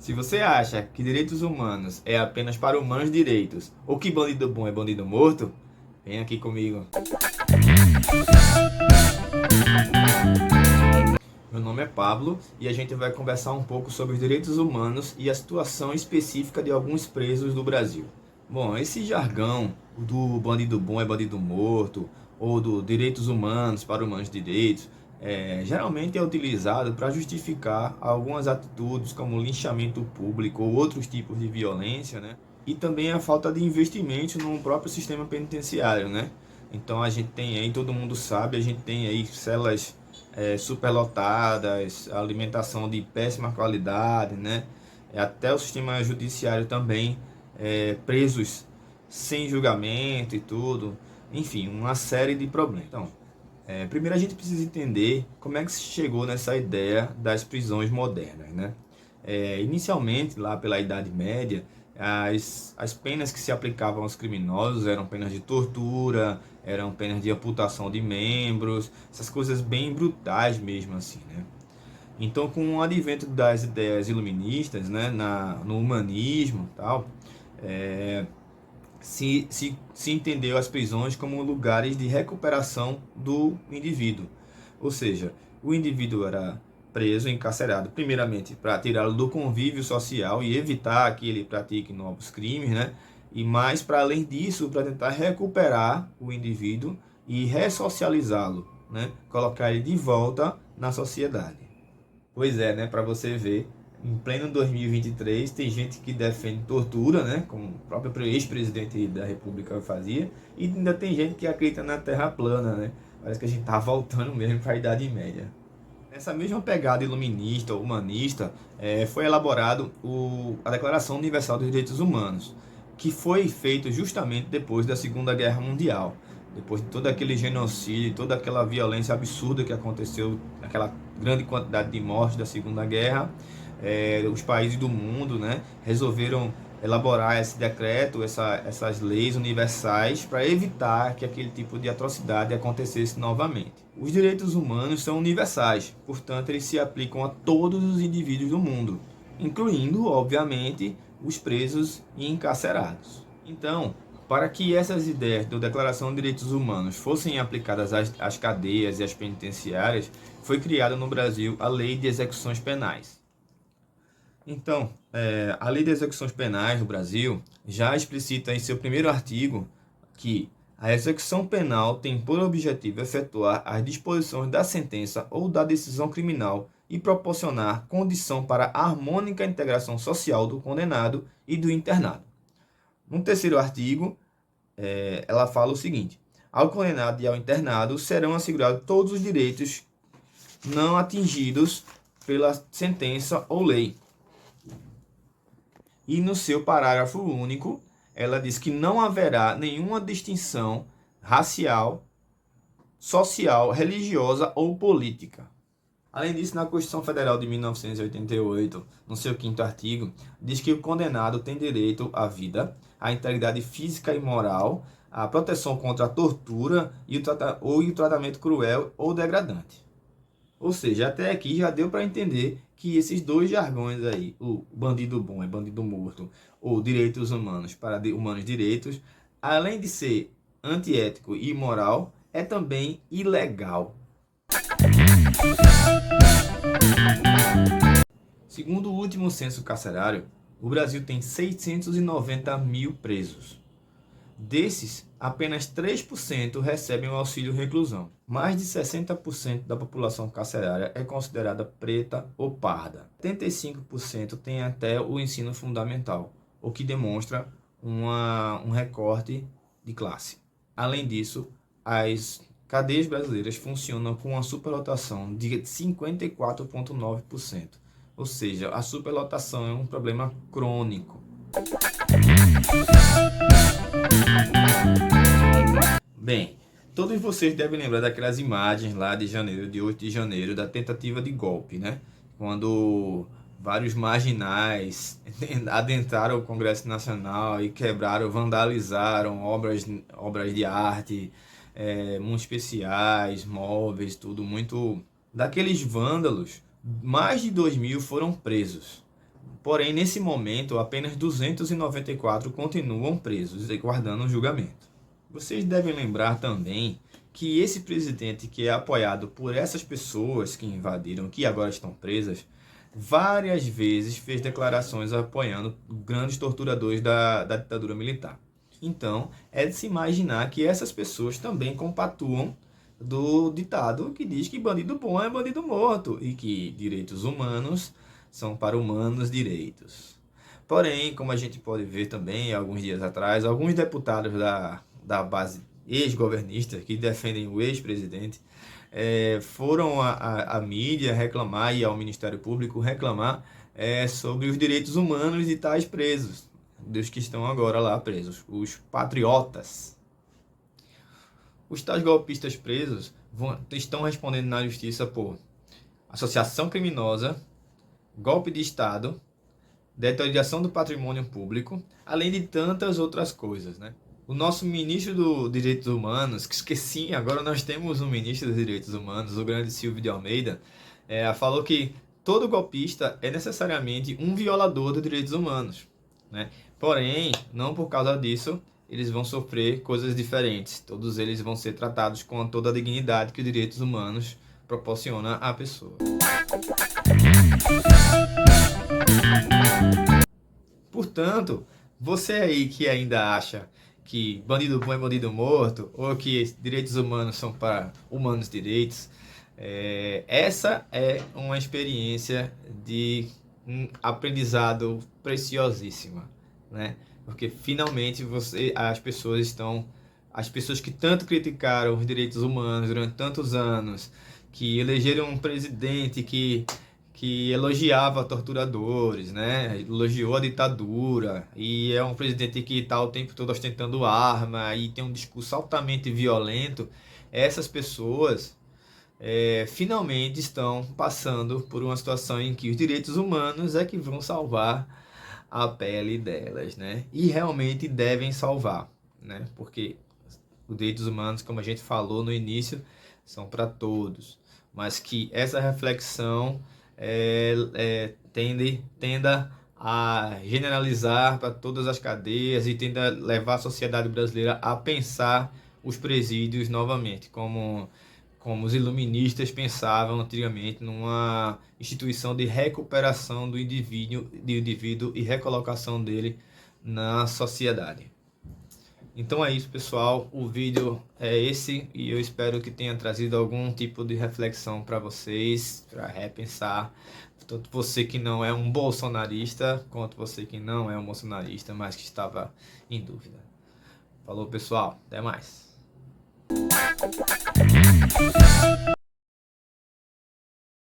Se você acha que direitos humanos é apenas para humanos direitos, ou que bandido bom é bandido morto, vem aqui comigo. Meu nome é Pablo e a gente vai conversar um pouco sobre os direitos humanos e a situação específica de alguns presos do Brasil. Bom, esse jargão do bandido bom é bandido morto, ou do direitos humanos para humanos direitos, geralmente é utilizado para justificar algumas atitudes como linchamento público ou outros tipos de violência, né? E também a falta de investimento no próprio sistema penitenciário, né? Então a gente tem aí, todo mundo sabe, a gente tem aí celas superlotadas, alimentação de péssima qualidade, né? Até o sistema judiciário também, presos sem julgamento e tudo, enfim, uma série de problemas. Então, primeiro a gente precisa entender como é que se chegou nessa ideia das prisões modernas, né? Inicialmente, lá pela Idade Média, as penas que se aplicavam aos criminosos eram penas de tortura, eram penas de amputação de membros, essas coisas bem brutais mesmo assim, né? Então, com o advento das ideias iluministas, né, no humanismo e tal, se entendeu as prisões como lugares de recuperação do indivíduo. Ou seja, o indivíduo era preso, encarcerado, primeiramente para tirá-lo do convívio social e evitar que ele pratique novos crimes, né? E mais para além disso, para tentar recuperar o indivíduo e ressocializá-lo, né? Colocar ele de volta na sociedade. Pois é, né? Para você ver, em pleno 2023, tem gente que defende tortura, né? Como o próprio ex-presidente da República fazia, e ainda tem gente que acredita na Terra plana, né? Parece que a gente tá voltando mesmo para a Idade Média. Nessa mesma pegada iluminista, humanista, foi elaborado a Declaração Universal dos Direitos Humanos, que foi feito justamente depois da Segunda Guerra Mundial. Depois de todo aquele genocídio, toda aquela violência absurda que aconteceu, aquela grande quantidade de mortes da Segunda Guerra, os países do mundo, né, resolveram elaborar esse decreto, essas leis universais para evitar que aquele tipo de atrocidade acontecesse novamente. Os direitos humanos são universais, portanto eles se aplicam a todos os indivíduos do mundo, incluindo, obviamente, os presos e encarcerados. Então, para que essas ideias da Declaração de Direitos Humanos fossem aplicadas às cadeias e às penitenciárias, foi criada no Brasil a Lei de Execuções Penais. Então, a Lei de Execuções Penais no Brasil já explicita em seu primeiro artigo que a execução penal tem por objetivo efetuar as disposições da sentença ou da decisão criminal e proporcionar condição para a harmônica integração social do condenado e do internado. No terceiro artigo, ela fala o seguinte: ao condenado e ao internado serão assegurados todos os direitos não atingidos pela sentença ou lei. E no seu parágrafo único, ela diz que não haverá nenhuma distinção racial, social, religiosa ou política. Além disso, na Constituição Federal de 1988, no seu quinto artigo, diz que o condenado tem direito à vida, à integridade física e moral, à proteção contra a tortura e o tratamento cruel ou degradante. Ou seja, até aqui já deu para entender que esses dois jargões aí, o bandido bom é bandido morto, ou direitos humanos para humanos direitos, além de ser antiético e imoral, é também ilegal. Segundo o último censo carcerário, o Brasil tem 690 mil presos. Desses, apenas 3% recebem o auxílio reclusão. Mais de 60% da população carcerária é considerada preta ou parda. 75% tem até o ensino fundamental, o que demonstra um recorte de classe. Além disso, as cadeias brasileiras funcionam com uma superlotação de 54,9%. Ou seja, a superlotação é um problema crônico. Bem, todos vocês devem lembrar daquelas imagens lá de 8 de janeiro, da tentativa de golpe, né? Quando vários marginais adentraram o Congresso Nacional e quebraram, vandalizaram obras de arte, muito especiais, móveis, tudo muito... Daqueles vândalos, mais de 2.000 foram presos. Porém, nesse momento, apenas 294 continuam presos e guardando julgamento. Vocês devem lembrar também que esse presidente, que é apoiado por essas pessoas que invadiram, que agora estão presas, várias vezes fez declarações apoiando grandes torturadores da ditadura militar. Então, é de se imaginar que essas pessoas também compatuam do ditado que diz que bandido bom é bandido morto e que direitos humanos são para humanos direitos. Porém, como a gente pode ver também, alguns dias atrás, alguns deputados da base ex-governista que defendem o ex-presidente foram à mídia reclamar e ao Ministério Público reclamar sobre os direitos humanos de tais presos, dos que estão agora lá presos, os patriotas. Os tais golpistas presos estão respondendo na justiça por associação criminosa, golpe de Estado, deterioração do patrimônio público, além de tantas outras coisas, né? O nosso ministro dos Direitos Humanos, que esqueci, agora nós temos um ministro dos Direitos Humanos, o grande Silvio de Almeida, falou que todo golpista é necessariamente um violador dos direitos humanos, né? Porém, não por causa disso, eles vão sofrer coisas diferentes. Todos eles vão ser tratados com toda a dignidade que os direitos humanos proporciona à pessoa. Portanto, você aí que ainda acha que bandido bom é bandido morto, ou que direitos humanos são para humanos direitos, essa é uma experiência de um aprendizado preciosíssima, né? Porque finalmente as pessoas que tanto criticaram os direitos humanos durante tantos anos, que elegeram um presidente que elogiava torturadores, né? Elogiou a ditadura, e é um presidente que está o tempo todo ostentando arma e tem um discurso altamente violento. Essas pessoas finalmente estão passando por uma situação em que os direitos humanos é que vão salvar a pele delas, né? E realmente devem salvar, né? Porque os direitos humanos, como a gente falou no início, são para todos, mas que essa reflexão tenda a generalizar para todas as cadeias e tenda a levar a sociedade brasileira a pensar os presídios novamente, como os iluministas pensavam antigamente, numa instituição de recuperação do indivíduo e recolocação dele na sociedade. Então é isso, pessoal. O vídeo é esse e eu espero que tenha trazido algum tipo de reflexão para vocês, para repensar. Tanto você que não é um bolsonarista, quanto você que não é um bolsonarista, mas que estava em dúvida. Falou, pessoal. Até mais.